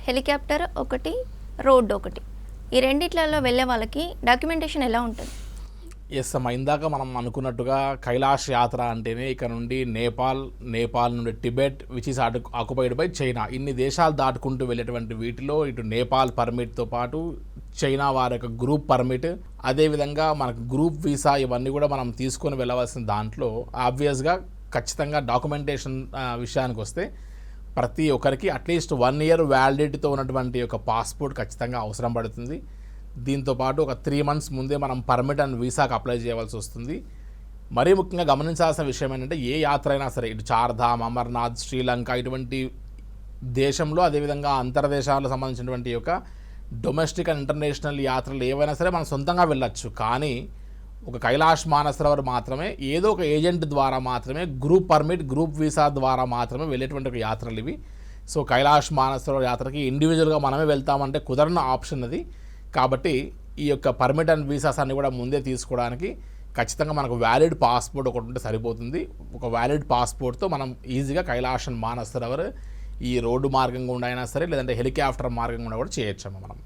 Helicopter ఒకటి, road ఒకటి. ఈ రెండిట్లలో వెళ్ళే వాళ్ళకి డాక్యుమెంటేషన్ ఎలా ఉంటుంది? ఎస్ అమ్మా, ఇందాక మనం అనుకున్నట్టుగా కైలాష్ యాత్ర అంటేనే ఇక్కడ నుండి నేపాల్ నుండి Tibet which is occupied by China, ఇన్ని దేశాలు దాటుకుంటూ వెళ్ళేటువంటి వీటిలో ఇటు నేపాల్ పర్మిట్తో పాటు చైనా వారి యొక్క గ్రూప్ పర్మిట్, అదేవిధంగా మనకు గ్రూప్ వీసా, ఇవన్నీ కూడా మనం తీసుకొని వెళ్ళవలసిన దాంట్లో ఆబ్వియస్గా ఖచ్చితంగా డాక్యుమెంటేషన్ విషయానికి వస్తే ప్రతి ఒక్కరికి అట్లీస్ట్ 1 year వ్యాలిడిటీతో ఉన్నటువంటి ఒక పాస్పోర్ట్ ఖచ్చితంగా అవసరం పడుతుంది. దీంతోపాటు ఒక 3 months ముందే మనం పర్మిట్ అండ్ వీసాకు అప్లై చేయవలసి వస్తుంది. మరీ ముఖ్యంగా గమనించాల్సిన విషయం ఏంటంటే ఏ యాత్ర అయినా సరే, ఇటు చార్ధామ్, అమర్నాథ్, శ్రీలంక ఇటువంటి దేశంలో, అదేవిధంగా అంతర్దేశాలకు సంబంధించినటువంటి యొక్క డొమెస్టిక్ అండ్ ఇంటర్నేషనల్ యాత్రలు ఏవైనా సరే మనం సొంతంగా వెళ్ళొచ్చు. కానీ ఒక కైలాష్ మానసరోవర్ మాత్రమే ఏదో ఒక ఏజెంట్ ద్వారా మాత్రమే, గ్రూప్ పర్మిట్, గ్రూప్ వీసా ద్వారా మాత్రమే వెళ్ళేటువంటి ఒక యాత్రలు ఇవి. సో కైలాష్ మానసరోవర్ యాత్రకి ఇండివిజువల్గా మనమే వెళ్తామంటే కుదరని ఆప్షన్ అది. కాబట్టి ఈ యొక్క పర్మిట్ అండ్ వీసాస్ అన్ని కూడా ముందే తీసుకోవడానికి ఖచ్చితంగా మనకు వ్యాలిడ్ పాస్పోర్ట్ ఒకటి ఉంటే సరిపోతుంది. ఒక వ్యాలిడ్ పాస్పోర్ట్తో మనం ఈజీగా కైలాష్ అండ్ మానసరోవర్ ఈ రోడ్డు మార్గం గుండా అయినా సరే, లేదంటే హెలికాప్టర్ మార్గం గుండా కూడా చేయొచ్చు మనం.